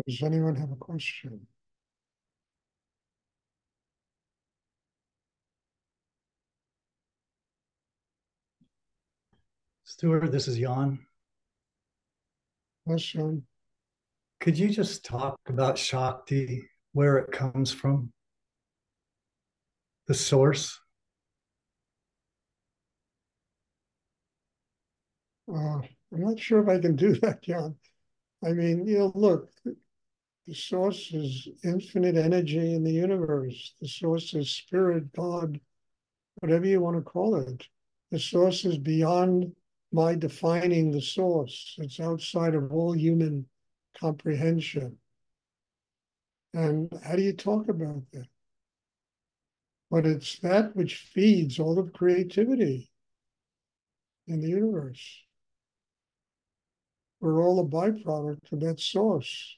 Does anyone have a question? Stuart, this is Jan. Question? Could you just talk about Shakti, where it comes from, the source? I'm not sure if I can do that, John. I mean, look, the source is infinite energy in the universe. The source is spirit, God, whatever you want to call it. The source is beyond my defining the source. It's outside of all human comprehension. And how do you talk about that? But it's that which feeds all of creativity in the universe. We're all a byproduct of that source.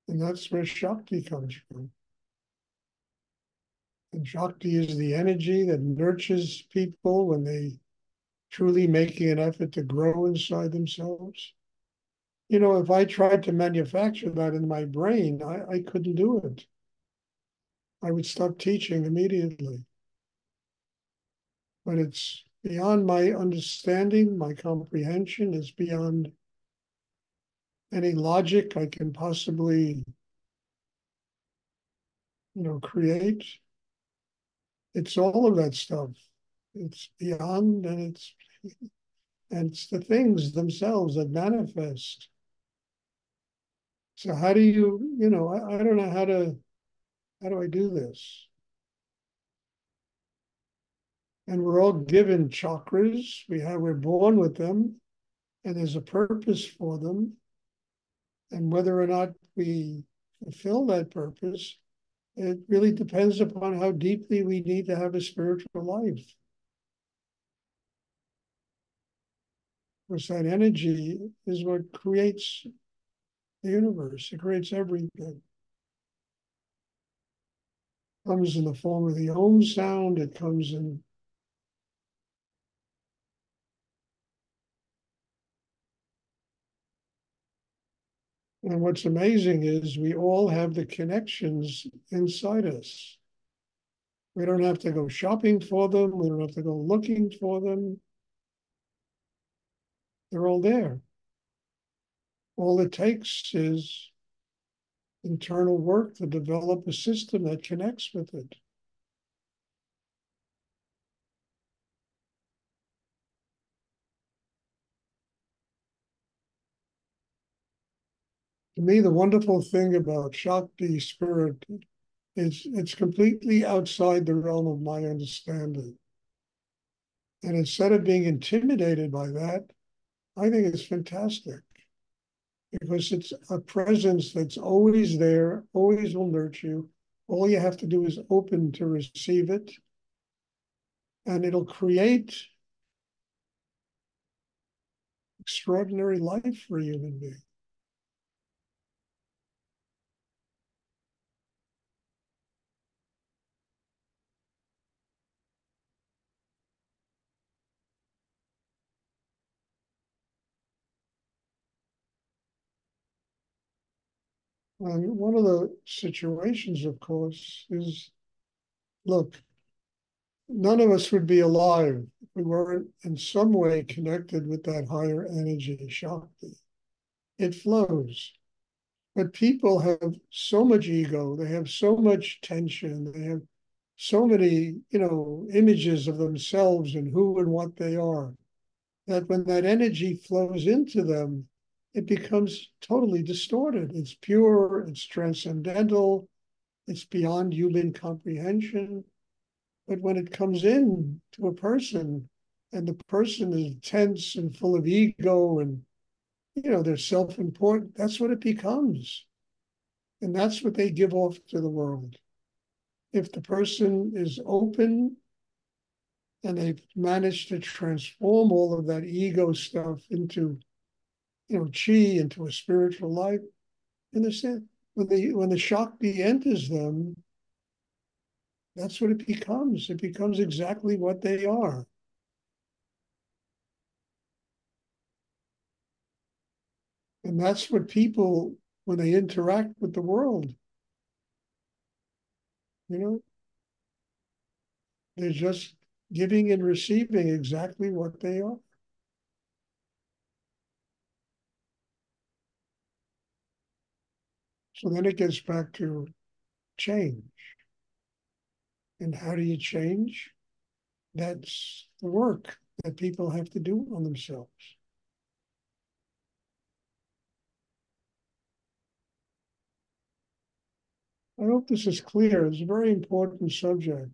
And that's where Shakti comes from. And Shakti is the energy that nurtures people when they truly making an effort to grow inside themselves. If I tried to manufacture that in my brain, I couldn't do it. I would stop teaching immediately. But it's beyond my understanding, my comprehension is beyond any logic I can possibly, create. It's all of that stuff. It's beyond, and it's the things themselves that manifest. So how do I don't know how do I do this? And we're all given chakras. We're born with them, and there's a purpose for them. And whether or not we fulfill that purpose, it really depends upon how deeply we need to have a spiritual life. Because that energy is what creates the universe. It creates everything. It comes in the form of the Om sound. It comes in and what's amazing is we all have the connections inside us. We don't have to go shopping for them. We don't have to go looking for them. They're all there. All it takes is internal work to develop a system that connects with it. To me, the wonderful thing about Shakti spirit is it's completely outside the realm of my understanding. And instead of being intimidated by that, I think it's fantastic because it's a presence that's always there, always will nurture you. All you have to do is open to receive it, and it'll create extraordinary life for a human being. And one of the situations, of course, is look, none of us would be alive if we weren't in some way connected with that higher energy, Shakti. It flows. But people have so much ego, they have so much tension, they have so many, images of themselves and who and what they are, that when that energy flows into them, it becomes totally distorted. It's pure, it's transcendental, it's beyond human comprehension. But when it comes in to a person and the person is tense and full of ego and, they're self-important, that's what it becomes. And that's what they give off to the world. If the person is open and they've managed to transform all of that ego stuff into, chi, into a spiritual life, understand? When the Shakti enters them, that's what it becomes. It becomes exactly what they are. And that's what people, when they interact with the world, you know, they're just giving and receiving exactly what they are. So then it gets back to change. And how do you change? That's the work that people have to do on themselves. I hope this is clear. It's a very important subject.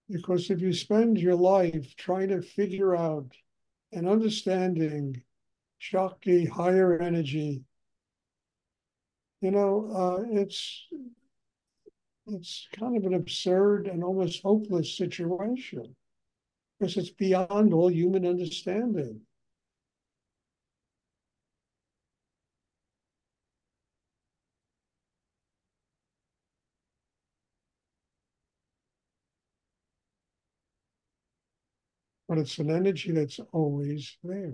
Because if you spend your life trying to figure out and understanding Shakti, higher energy, it's kind of an absurd and almost hopeless situation because it's beyond all human understanding. But it's an energy that's always there.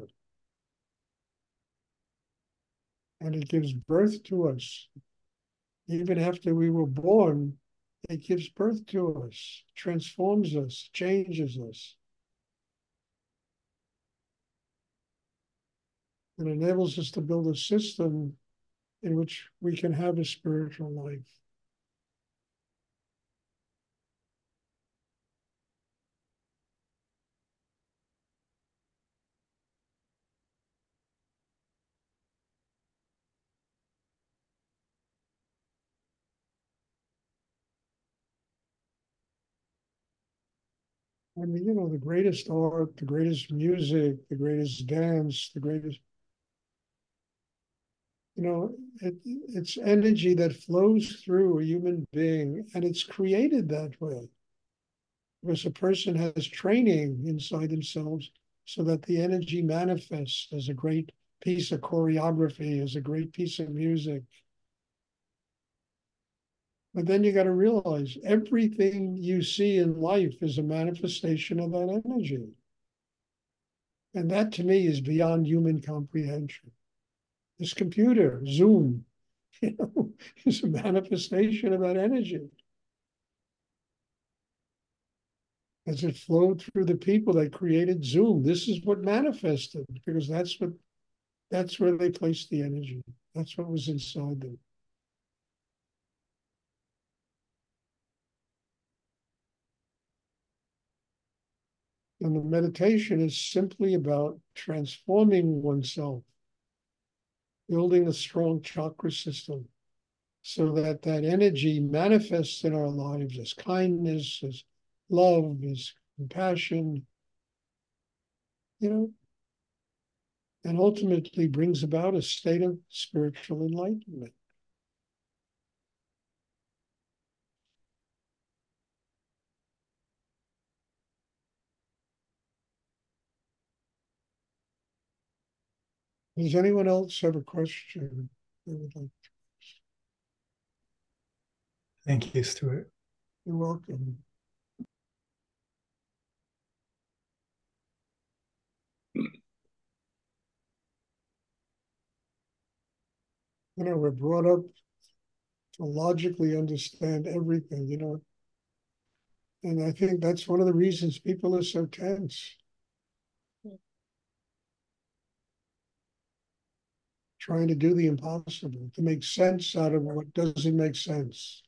And it gives birth to us. Even after we were born, it gives birth to us, transforms us, changes us. It enables us to build a system in which we can have a spiritual life. I mean, the greatest art, the greatest music, the greatest dance, the greatest, it's energy that flows through a human being, and it's created that way. Because a person has training inside themselves so that the energy manifests as a great piece of choreography, as a great piece of music. But then you got to realize everything you see in life is a manifestation of that energy. And that to me is beyond human comprehension. This computer, Zoom, is a manifestation of that energy. As it flowed through the people that created Zoom, this is what manifested, because that's where they placed the energy. That's what was inside them. And the meditation is simply about transforming oneself, building a strong chakra system so that that energy manifests in our lives as kindness, as love, as compassion, and ultimately brings about a state of spiritual enlightenment. Does anyone else have a question they would like? Thank you, Stuart. You're welcome. We're brought up to logically understand everything, and I think that's one of the reasons people are so tense. Trying to do the impossible, to make sense out of what doesn't make sense.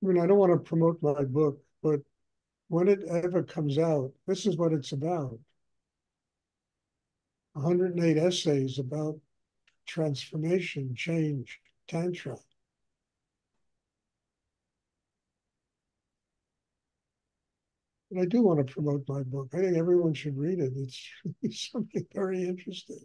I mean, I don't want to promote my book, but when it ever comes out, this is what it's about. 108 essays about transformation, change, tantra. And I do want to promote my book. I think everyone should read it. It's something very interesting.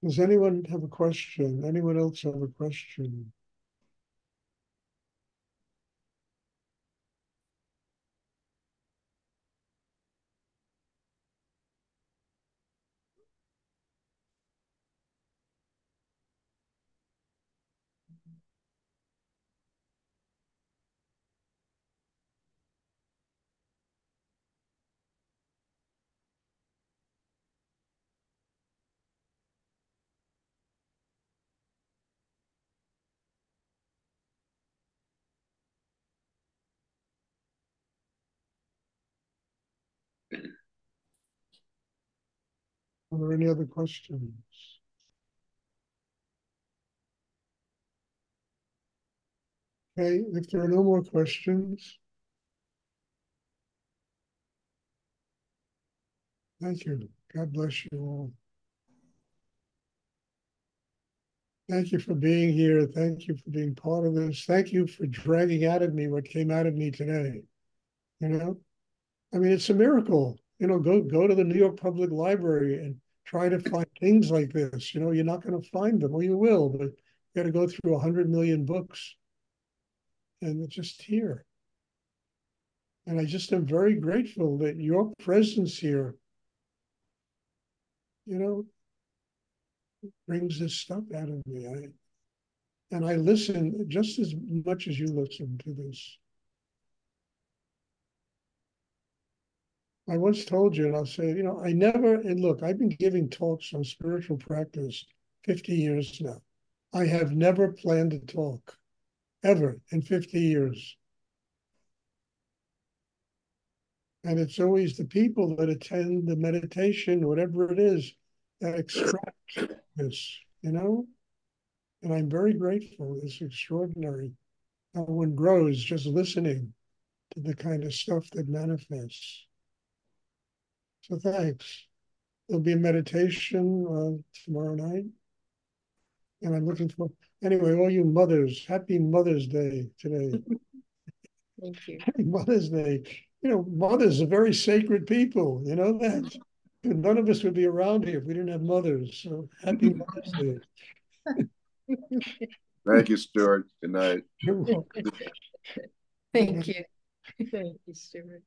Does anyone have a question? Anyone else have a question? Are there any other questions? Okay, if there are no more questions, thank you. God bless you all. Thank you for being here. Thank you for being part of this. Thank you for dragging out of me what came out of me today. You know, I mean, it's a miracle. You know, go to the New York Public Library and try to find things like this. You know, you're not going to find them, or you will, but you got to go through 100 million books, and it's just here. And I just am very grateful that your presence here, you know, brings this stuff out of me. And I listen just as much as you listen to this. I once told you, and I'll say, you know, I never, and look, I've been giving talks on spiritual practice 50 years now. I have never planned a talk, ever, in 50 years. And it's always the people that attend the meditation, whatever it is, that extract this, you know? And I'm very grateful. It's extraordinary how one grows just listening to the kind of stuff that manifests. So thanks. There'll be a meditation tomorrow night. And I'm looking for, anyway, all you mothers, happy Mother's Day today. Thank you. Happy Mother's Day. You know, mothers are very sacred people. You know that? None of us would be around here if we didn't have mothers. So happy Mother's Day. Thank you, Stuart. Good night. Thank you. Thank you, Stuart.